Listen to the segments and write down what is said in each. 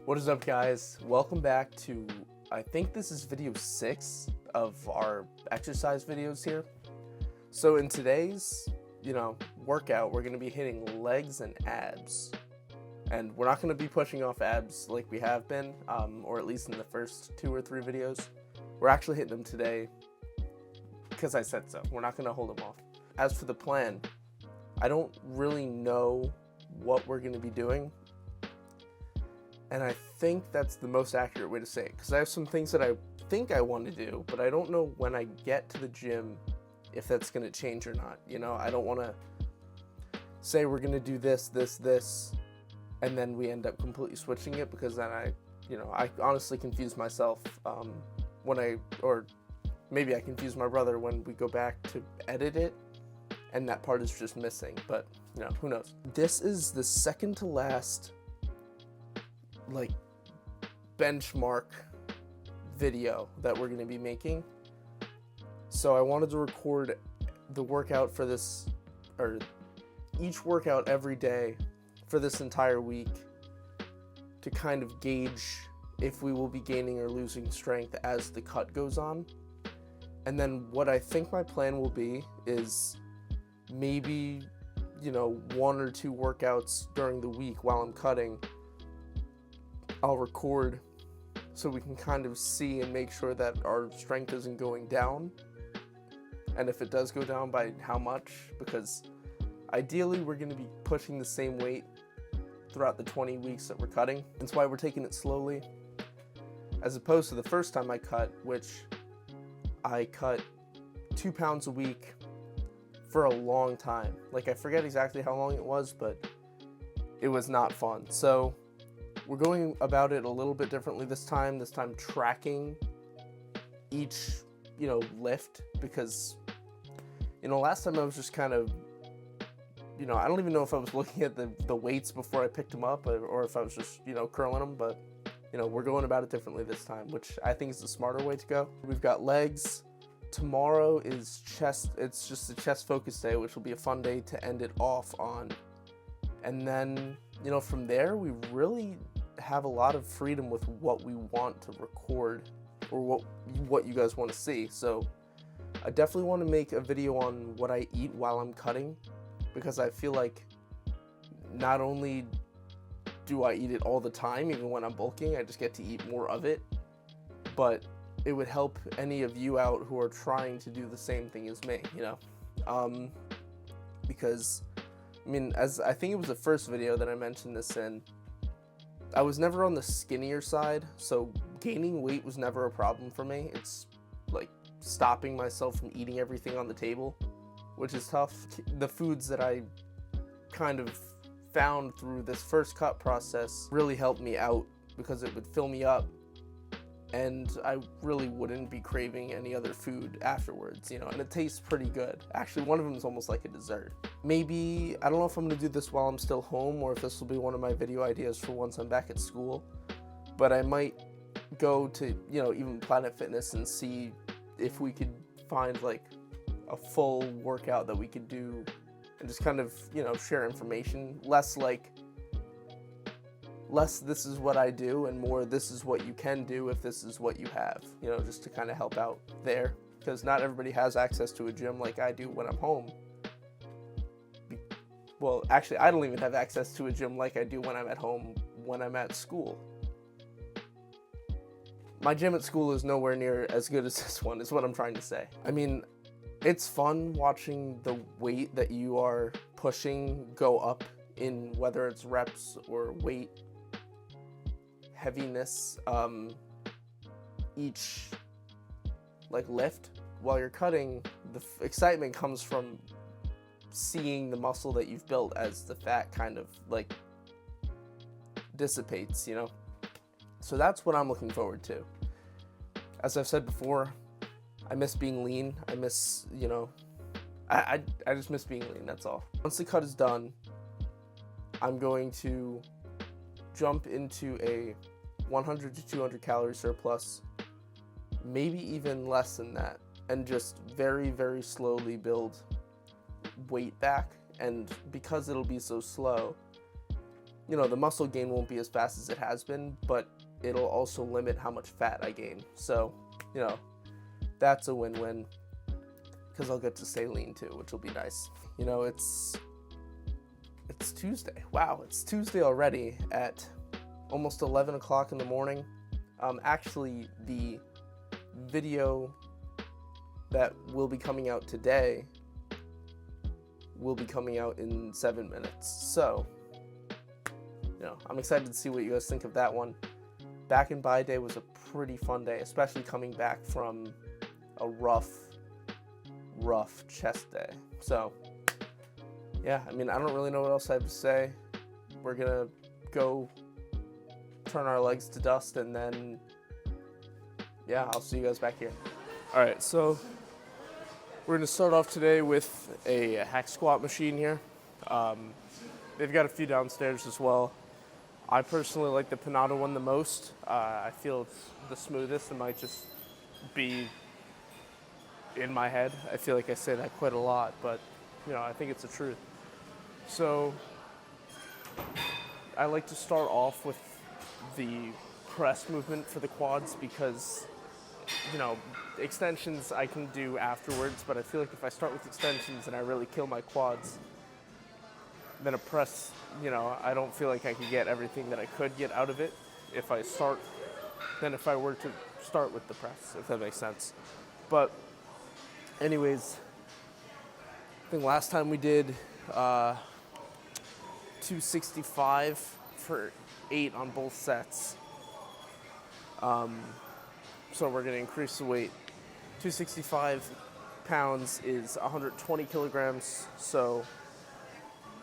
What is up, guys? Welcome back to, I think this is video 6 of our exercise videos here. So in today's, workout, we're going to be hitting legs and abs. And we're not going to be pushing off abs like we have been, or at least in the first 2 or 3 videos. We're actually hitting them today because I said so. We're not going to hold them off. As for the plan, I don't really know what we're going to be doing. And I think that's the most accurate way to say it, because I have some things that I think I want to do, but I don't know when I get to the gym if that's going to change or not. I don't want to say we're going to do this, and then we end up completely switching it, because then I honestly confuse myself or maybe I confuse my brother when we go back to edit it, and that part is just missing, but who knows. This is the second to last benchmark video that we're going to be making. So I wanted to record the workout for this, or each workout every day for this entire week, to kind of gauge if we will be gaining or losing strength as the cut goes on. And then what I think my plan will be is maybe 1 or 2 workouts during the week while I'm cutting, I'll record so we can kind of see and make sure that our strength isn't going down. And if it does go down, by how much, because ideally we're going to be pushing the same weight throughout the 20 weeks that we're cutting. That's why we're taking it slowly, as opposed to the first time I cut, which I cut 2 pounds a week for a long time. I forget exactly how long it was, but it was not fun. So we're going about it a little bit differently this time tracking each, lift, because, last time I was just kind of, I don't even know if I was looking at the weights before I picked them up, or if I was just, curling them, but, we're going about it differently this time, which I think is the smarter way to go. We've got legs. Tomorrow is chest. It's just a chest focus day, which will be a fun day to end it off on. And then, from there, we really have a lot of freedom with what we want to record, or what you guys want to see. So I definitely want to make a video on what I eat while I'm cutting, because I feel like not only do I eat it all the time, even when I'm bulking, I just get to eat more of it, but it would help any of you out who are trying to do the same thing as me, because as I think it was the first video that I mentioned this in, I was never on the skinnier side, so gaining weight was never a problem for me. It's stopping myself from eating everything on the table, which is tough. The foods that I kind of found through this first cut process really helped me out, because it would fill me up, and I really wouldn't be craving any other food afterwards, and it tastes pretty good. Actually, one of them is almost like a dessert. Maybe, I don't know if I'm going to do this while I'm still home, or if this will be one of my video ideas for once I'm back at school, but I might go to, even Planet Fitness and see if we could find a full workout that we could do, and just kind of, share information, less this is what I do, and more this is what you can do if this is what you have, just to kind of help out there, because not everybody has access to a gym like I do when I'm home. Well, actually, I don't even have access to a gym like I do when I'm at home, when I'm at school. My gym at school is nowhere near as good as this one, is what I'm trying to say. It's fun watching the weight that you are pushing go up, in whether it's reps or weight heaviness, each lift. While you're cutting, the excitement comes from seeing the muscle that you've built as the fat kind of dissipates, So that's what I'm looking forward to. As I've said before, I miss being lean. I miss, I just miss being lean, that's all. Once the cut is done, I'm going to jump into a 100 to 200 calorie surplus, maybe even less than that, and just very, very slowly build weight back. And because it'll be so slow, the muscle gain won't be as fast as it has been, but it'll also limit how much fat I gain. So, that's a win-win, because I'll get to stay lean too, which will be nice. It's Tuesday. Wow, it's Tuesday already at almost 11 o'clock in the morning. Actually, the video that will be coming out today will be coming out in 7 minutes. So, I'm excited to see what you guys think of that one. Back in Bi Day was a pretty fun day, especially coming back from a rough chest day. So, yeah, I don't really know what else I have to say. We're gonna go turn our legs to dust, and then, yeah, I'll see you guys back here. All right, so we're gonna start off today with a hack squat machine here. They've got a few downstairs as well. I personally like the Panada one the most. I feel it's the smoothest. It might just be in my head. I feel like I say that quite a lot, but I think it's the truth. So I like to start off with the press movement for the quads, because extensions I can do afterwards, but I feel like if I start with extensions and I really kill my quads, then a press, I don't feel like I could get everything that I could get out of it if I were to start with the press, if that makes sense. But anyways, I think last time we did 265 for 8 on both sets. So we're going to increase the weight. 265 pounds is 120 kilograms, so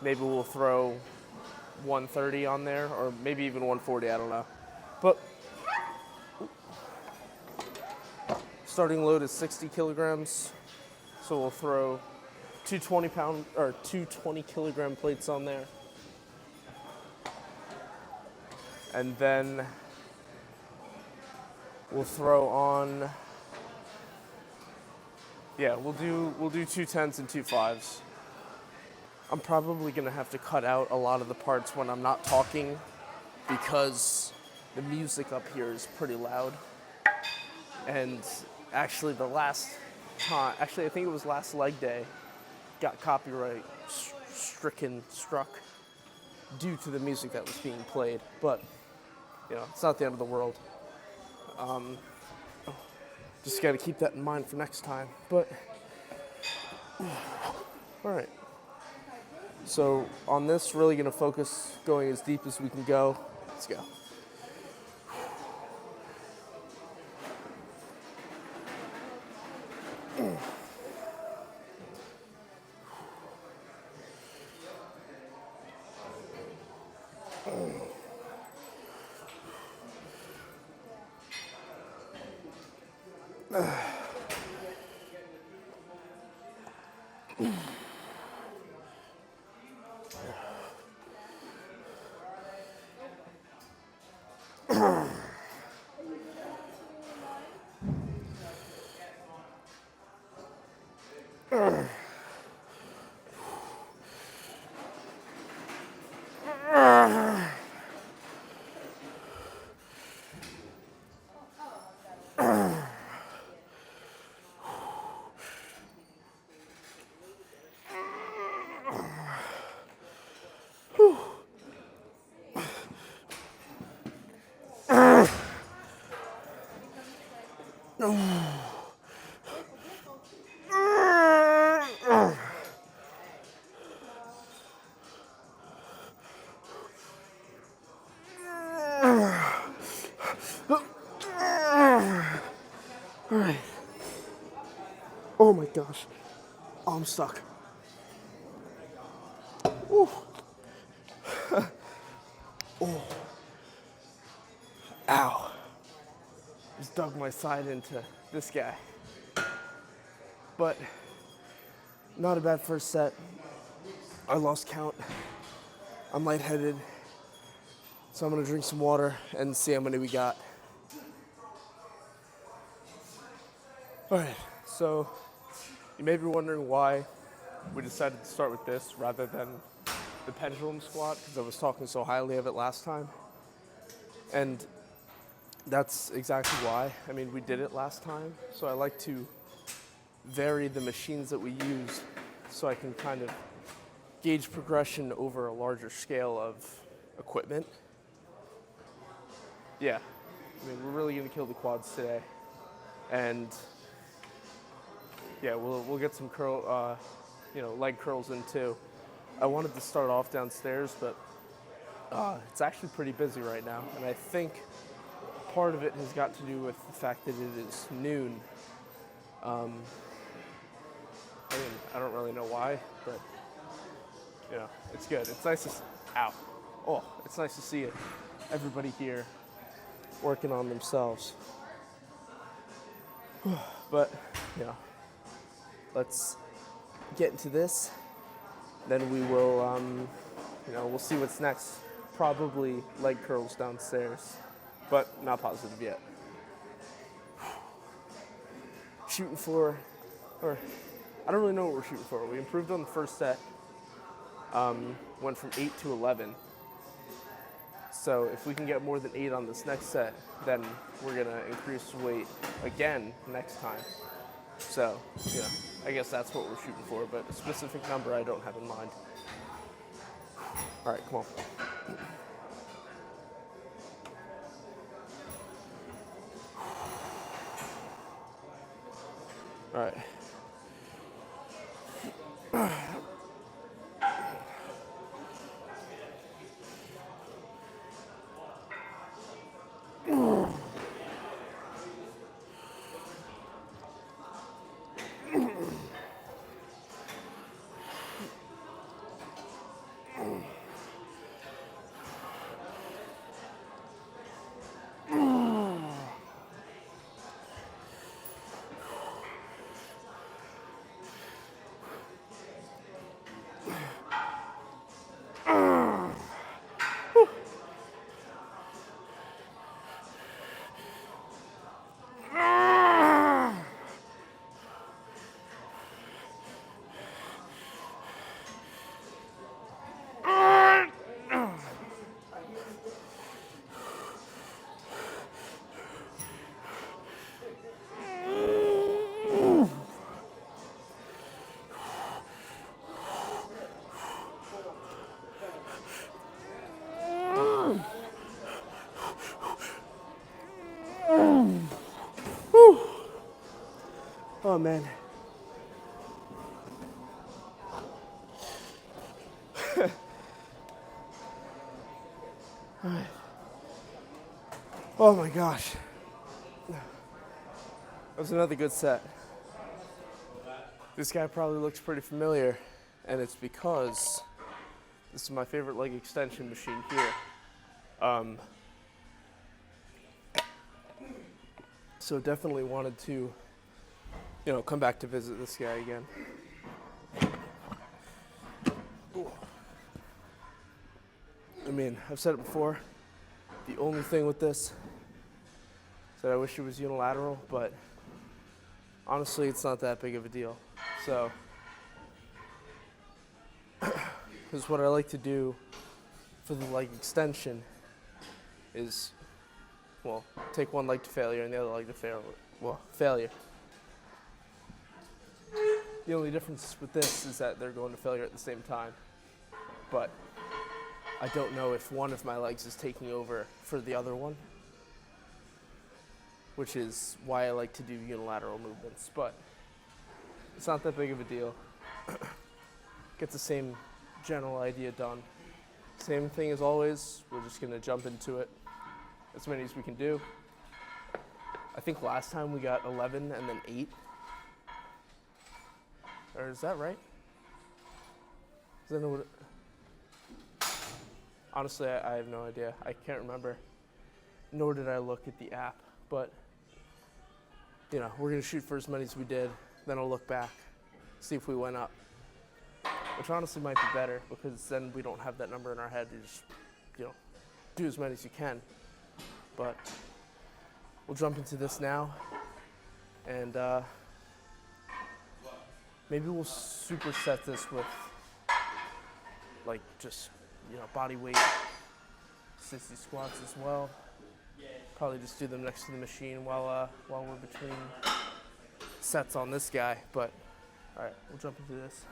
maybe we'll throw 130 on there, or maybe even 140, I don't know. But starting load is 60 kilograms, so we'll throw 220 kilogram plates on there. And then we'll throw on, we'll do 2 10s and 2 5s. I'm probably gonna have to cut out a lot of the parts when I'm not talking, because the music up here is pretty loud. And actually I think it was last leg day, got copyright struck due to the music that was being played. But, it's not the end of the world. Just gotta keep that in mind for next time. But, all right. So on this, really gonna focus going as deep as we can go. Let's go. All right. Oh my gosh. Oh, I'm stuck. Ooh. Oh. Ow. Just dug my side into this guy. But not a bad first set. I lost count. I'm lightheaded. So I'm gonna drink some water and see how many we got. All right, so you may be wondering why we decided to start with this rather than the pendulum squat because I was talking so highly of it last time. And that's exactly why. I mean, we did it last time, so I like to vary the machines that we use so I can kind of gauge progression over a larger scale of equipment. Yeah, I mean, we're really gonna kill the quads today. And yeah, we'll get some leg curls in too. I wanted to start off downstairs, but it's actually pretty busy right now, and I think part of it has got to do with the fact that it is noon. I mean, I don't really know why, but you know, it's good. It's nice to it's nice to see everybody here working on themselves. But you know, let's get into this. Then we will, we'll see what's next. Probably leg curls downstairs, but not positive yet. Shooting for, or I don't really know what we're shooting for. We improved on the first set, went from 8 to 11. So if we can get more than 8 on this next set, then we're gonna increase weight again next time. So, I guess that's what we're shooting for, but a specific number I don't have in mind. All right, come on. All right. Oh man. Oh my gosh. That was another good set. This guy probably looks pretty familiar, and it's because this is my favorite leg extension machine here. So definitely wanted to, come back to visit this guy again. I mean, I've said it before, the only thing with this is that I wish it was unilateral, but honestly, it's not that big of a deal. So, because what I like to do for the leg extension is, take one leg to failure and the other leg to failure. The only difference with this is that they're going to failure at the same time. But I don't know if one of my legs is taking over for the other one, which is why I like to do unilateral movements. But it's not that big of a deal. Get the same general idea done. Same thing as always, we're just gonna jump into it. As many as we can do. I think last time we got 11 and then 8. Or is that right? Honestly, I have no idea. I can't remember. Nor did I look at the app. But, we're going to shoot for as many as we did. Then I'll look back, see if we went up. Which honestly might be better, because then we don't have that number in our head. You just, do as many as you can. But we'll jump into this now. And maybe we'll superset this with like just, body weight, sissy squats as well. Probably just do them next to the machine while we're between sets on this guy. But all right, we'll jump into this.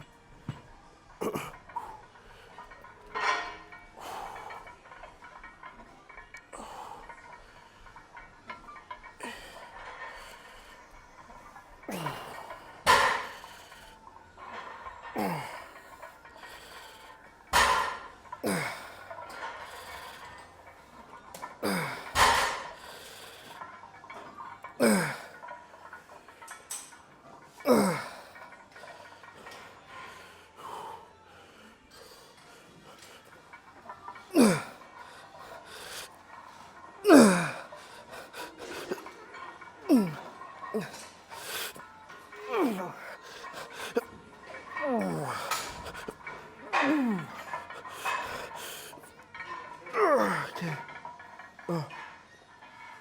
Okay.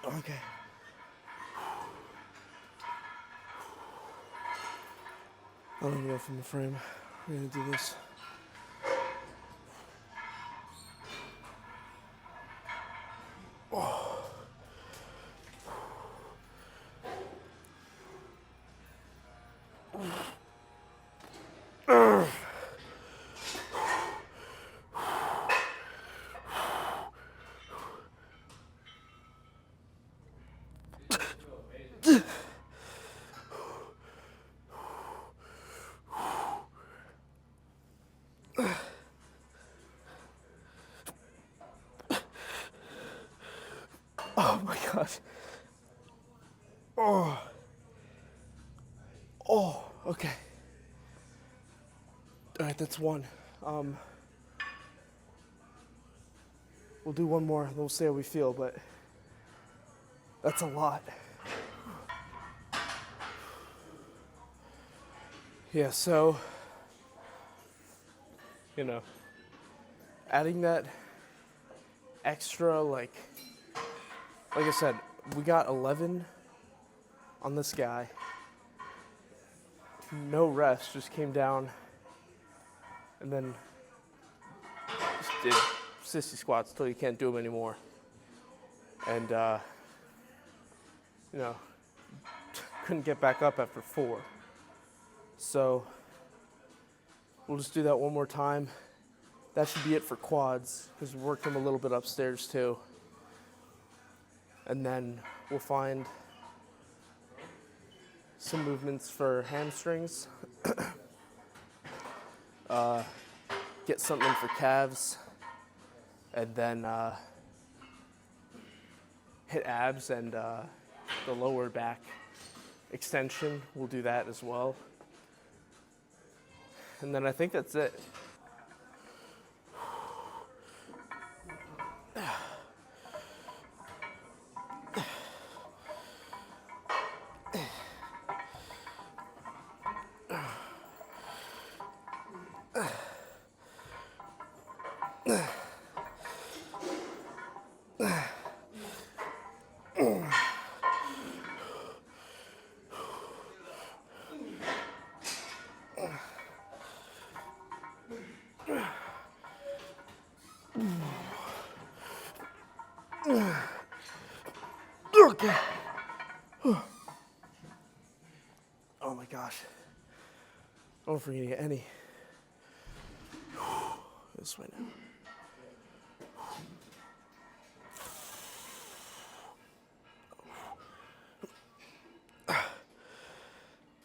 Okay. I don't even know if I'm in the frame. We're gonna do this. Oh my gosh. Oh, okay. All right, that's one. We'll do one more, and we'll see how we feel, but that's a lot. Yeah, so, adding that extra, like I said, we got 11 on this guy. No rest, just came down and then just did sissy squats till you can't do them anymore. And, couldn't get back up after 4. So we'll just do that one more time. That should be it for quads, because we worked them a little bit upstairs too. And then we'll find some movements for hamstrings, get something for calves, and then hit abs and the lower back extension. We'll do that as well. And then I think that's it. Okay. Oh my gosh. I don't know if we're gonna get any. This way now.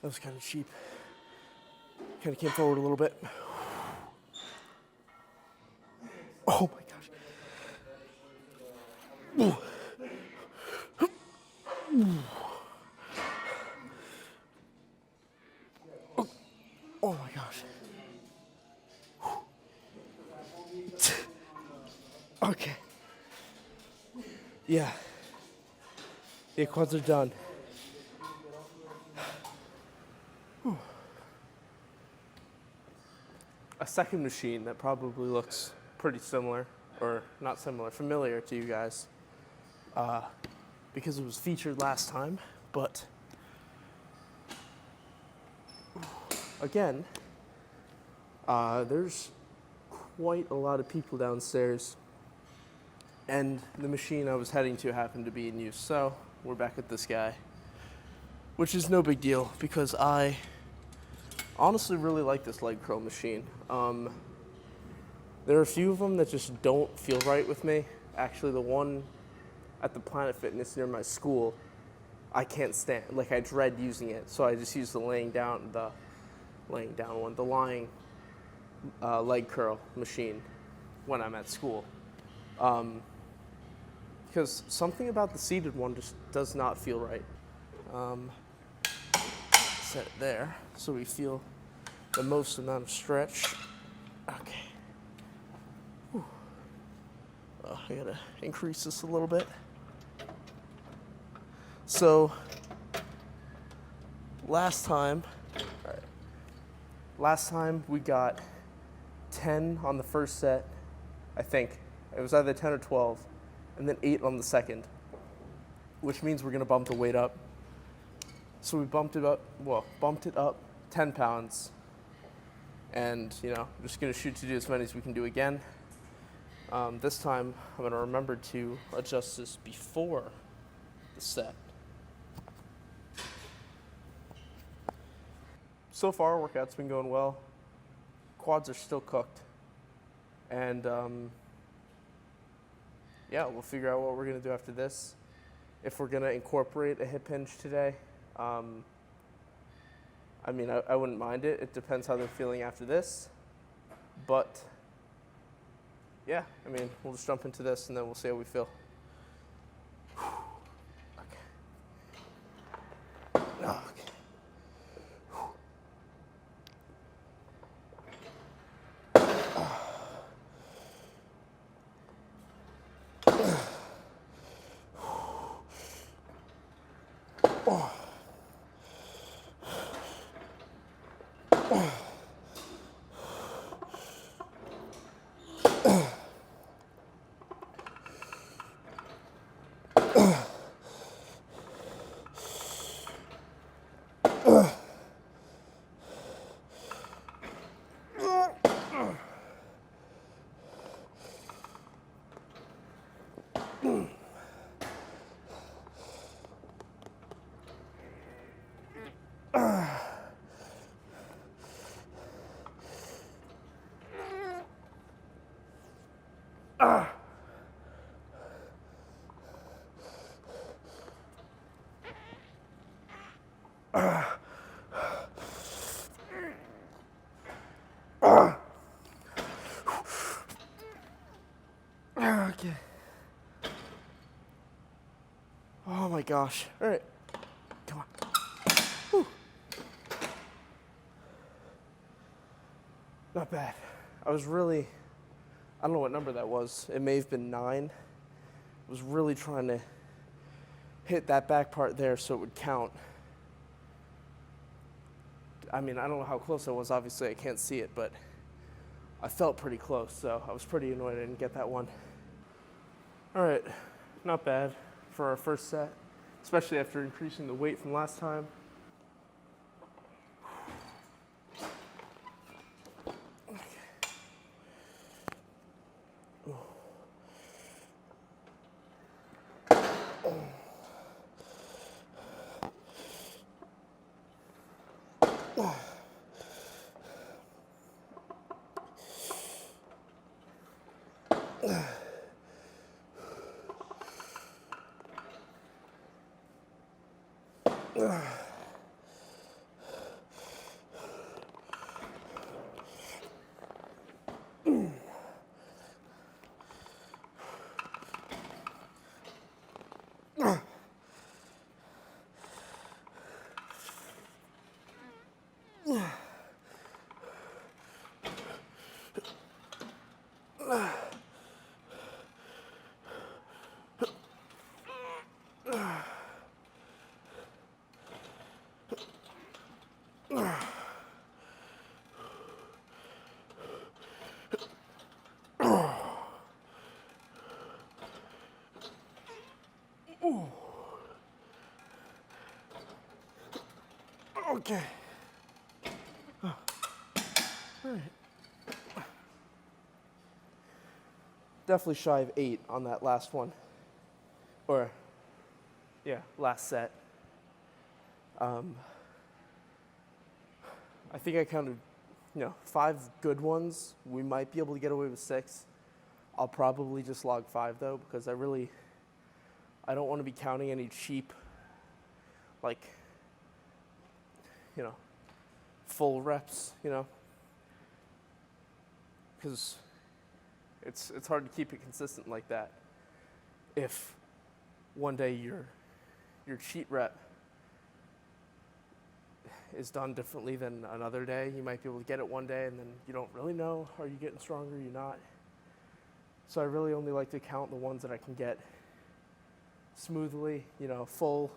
That was kind of cheap. Kind of came forward a little bit. Oh my gosh. Oh my gosh. Okay. Yeah. The quads are done. A second machine that probably looks pretty similar, or not similar, familiar to you guys, because it was featured last time, but again, there's quite a lot of people downstairs, and the machine I was heading to happened to be in use. So we're back at this guy, which is no big deal because I honestly really like this leg curl machine. There are a few of them that just don't feel right with me. Actually, the one at the Planet Fitness near my school, I can't stand. Like, I dread using it, so I just use the lying down one, the lying leg curl machine when I'm at school. Because something about the seated one just does not feel right. Set it there so we feel the most amount of stretch. Okay. Whew. I gotta increase this a little bit. So last time we got 10 on the first set, I think. It was either 10 or 12, and then 8 on the second, which means we're gonna bump the weight up. So we bumped it up 10 pounds, and just gonna shoot to do as many as we can do again. This time, I'm gonna remember to adjust this before the set. So far, our workout's been going well. Quads are still cooked. And we'll figure out what we're gonna do after this. If we're gonna incorporate a hip hinge today. I wouldn't mind it. It depends how they're feeling after this. But yeah, we'll just jump into this and then we'll see how we feel. Okay. Okay. Oh my gosh. All right. Come on. Whew. Not bad. I don't know what number that was. It may have been 9. I was really trying to hit that back part there so it would count. I don't know how close I was. Obviously, I can't see it, but I felt pretty close, so I was pretty annoyed I didn't get that one. All right, not bad for our first set, especially after increasing the weight from last time. Okay. All right. definitely shy of 8 on that last one. Or, yeah, last set. I think I counted, 5 good ones. We might be able to get away with 6. I'll probably just log 5 though, because I don't want to be counting any cheap, like, full reps, because it's hard to keep it consistent like that. If one day your cheat rep is done differently than another day, you might be able to get it one day and then you don't really know, are you getting stronger, are you not? So I really only like to count the ones that I can get smoothly, full,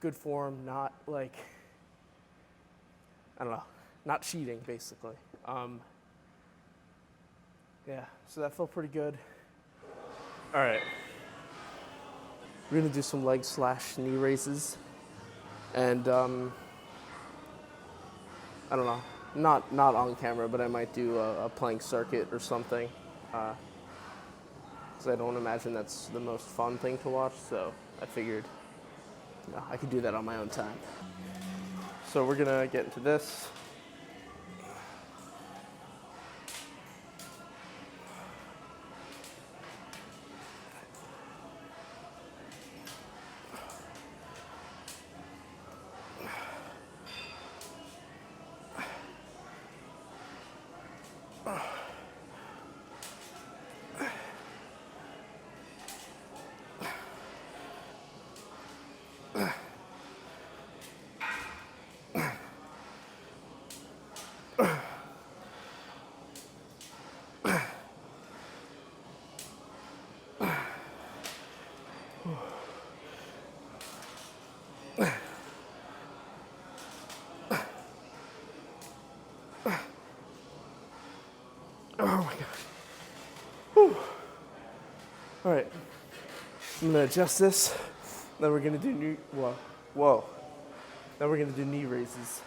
good form, not like, I don't know, not cheating basically. Yeah, so that felt pretty good. All right. We're gonna do some leg / knee raises. And I don't know, not on camera, but I might do a plank circuit or something. Because I don't imagine that's the most fun thing to watch, so I figured I could do that on my own time. So we're gonna get into this. Oh my god. Whew. All right, I'm gonna adjust this. Then we're gonna do whoa. Then we're gonna do knee raises.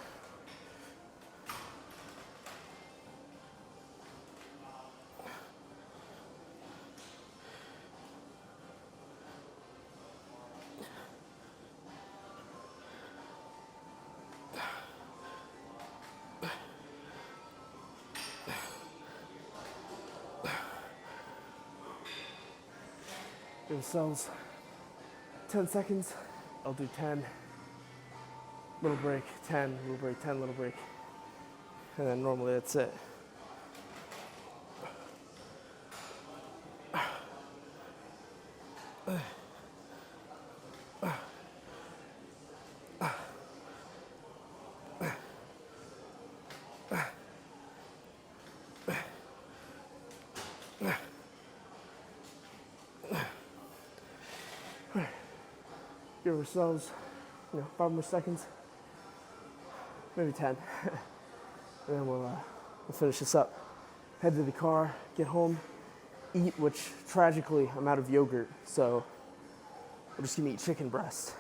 Give ourselves 10 seconds. I'll do 10, little break, 10, little break, 10, little break. And then normally that's it. Give ourselves, 5 more seconds, maybe 10, and then we'll finish this up. Head to the car, get home, eat, which tragically I'm out of yogurt, so we're just gonna eat chicken breast.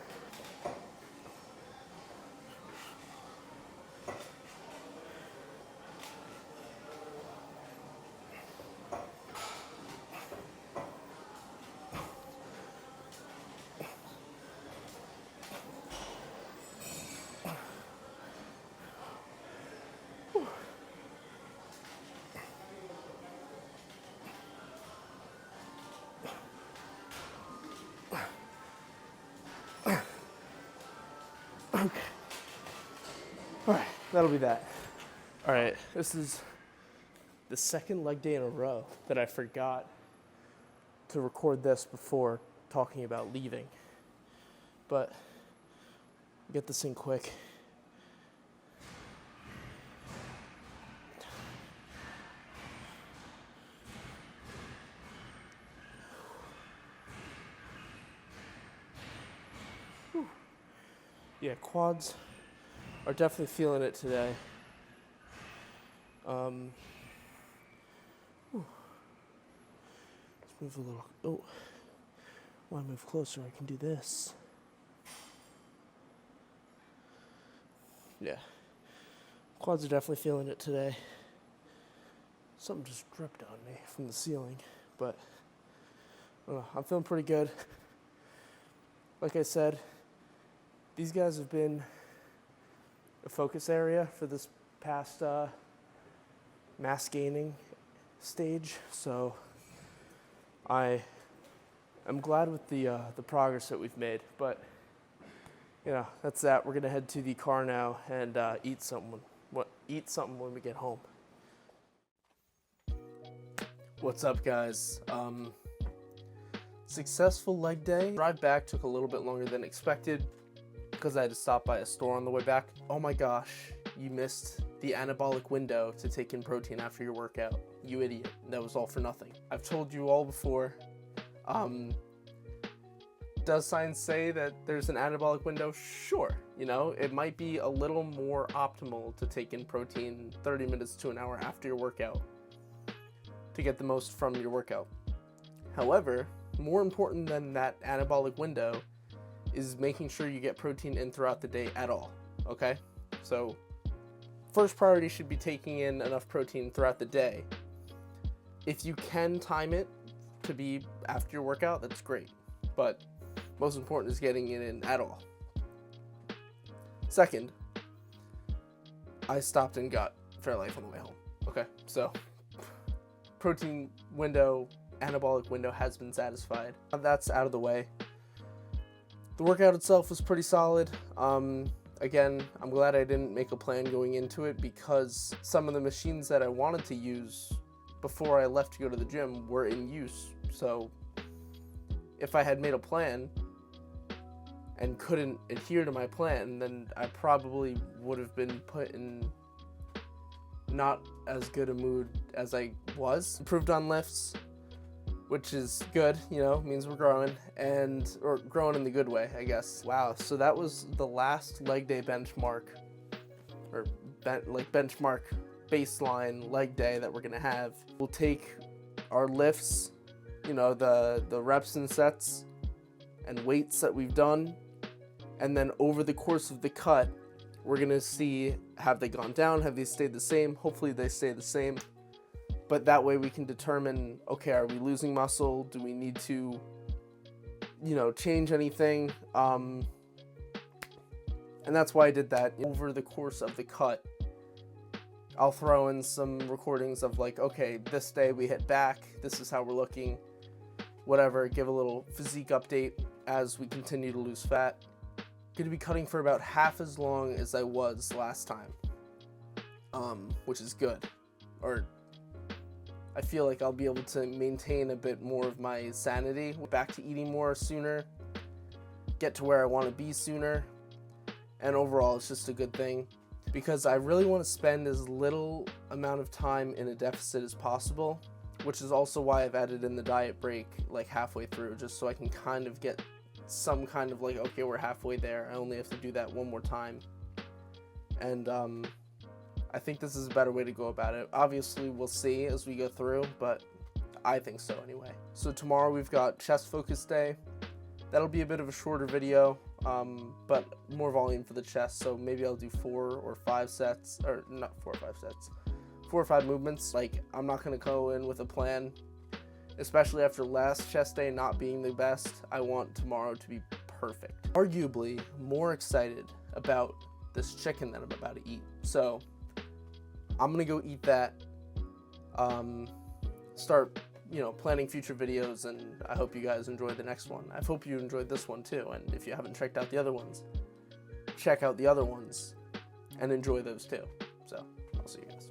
Okay. All right, that'll be that. All right, this is the second leg day in a row that I forgot to record this before talking about leaving. But get this in quick. Yeah, quads are definitely feeling it today. Let's move a little. Oh, when I move closer, I can do this. Yeah, quads are definitely feeling it today. Something just dripped on me from the ceiling. but I'm feeling pretty good. Like I said, these guys have been a focus area for this past mass gaining stage, so I am glad with the progress that we've made. But that's that. We're gonna head to the car now and eat something when we get home. What's up, guys? Successful leg day. Drive back took a little bit longer than expected because I had to stop by a store on the way back. Oh my gosh, you missed the anabolic window to take in protein after your workout. You idiot. That was all for nothing. I've told you all before. Does science say that there's an anabolic window? Sure. It might be a little more optimal to take in protein 30 minutes to an hour after your workout to get the most from your workout. However, more important than that anabolic window is making sure you get protein in throughout the day at all, okay? So first priority should be taking in enough protein throughout the day. If you can time it to be after your workout, that's great. But most important is getting it in at all. Second, I stopped and got Fairlife on the way home, okay? So protein window, anabolic window has been satisfied. That's out of the way. The workout itself was pretty solid. Again, I'm glad I didn't make a plan going into it because some of the machines that I wanted to use before I left to go to the gym were in use. So if I had made a plan and couldn't adhere to my plan, then I probably would have been put in not as good a mood as I was. Improved on lifts, which is good, means we're growing, or growing in the good way, I guess. Wow, so that was the last leg day benchmark, or benchmark baseline leg day that we're gonna have. We'll take our lifts, the reps and sets and weights that we've done, and then over the course of the cut, we're gonna see, have they gone down, have they stayed the same? Hopefully they stay the same. But that way we can determine, okay, are we losing muscle? Do we need to, change anything? And that's why I did that. Over the course of the cut, I'll throw in some recordings of okay, this day we hit back, this is how we're looking, whatever, give a little physique update as we continue to lose fat. Gonna be cutting for about half as long as I was last time, which is good. Or I feel like I'll be able to maintain a bit more of my sanity, back to eating more sooner, get to where I want to be sooner, and overall it's just a good thing because I really want to spend as little amount of time in a deficit as possible, which is also why I've added in the diet break halfway through, just so I can kind of get some kind of okay, we're halfway there, I only have to do that one more time. And I think this is a better way to go about it. Obviously, we'll see as we go through, but I think so anyway. So tomorrow we've got chest focus day. That'll be a bit of a shorter video, but more volume for the chest. So maybe I'll do 4 or 5 sets, or not 4 or 5 sets, 4 or 5 movements. I'm not gonna go in with a plan, especially after last chest day not being the best. I want tomorrow to be perfect. Arguably more excited about this chicken that I'm about to eat. So I'm gonna go eat that, start, planning future videos, and I hope you guys enjoy the next one. I hope you enjoyed this one too, and if you haven't checked out the other ones, check out the other ones and enjoy those too. So, I'll see you guys.